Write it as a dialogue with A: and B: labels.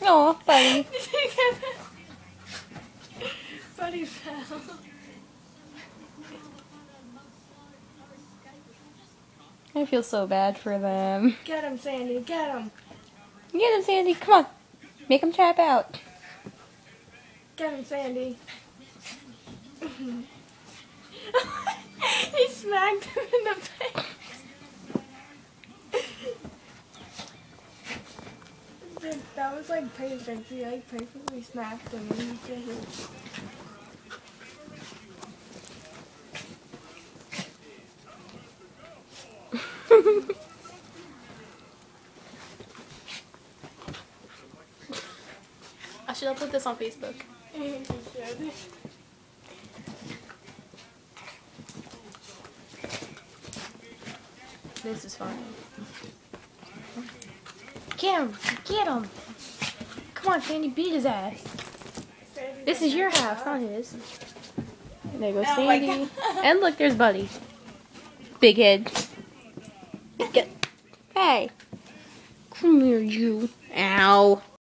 A: Oh, buddy.
B: Buddy fell.
A: I feel so bad for them.
B: Get him, Sandy. Get him.
A: Get him, Sandy. Come on. Make him tap out.
B: Get him, Sandy. He smacked him in the face. That was like perfect. He like perfectly smacked him in the face.
A: I should have put this on Facebook.
B: You should.
A: This is fun. Get him! Get him! Come on, Sandy, beat his ass. This is your house, not his. And there goes
B: Oh my
A: Sandy.
B: God.
A: And look, there's Buddy. Big head. Get. Hey! Come here, you. Ow.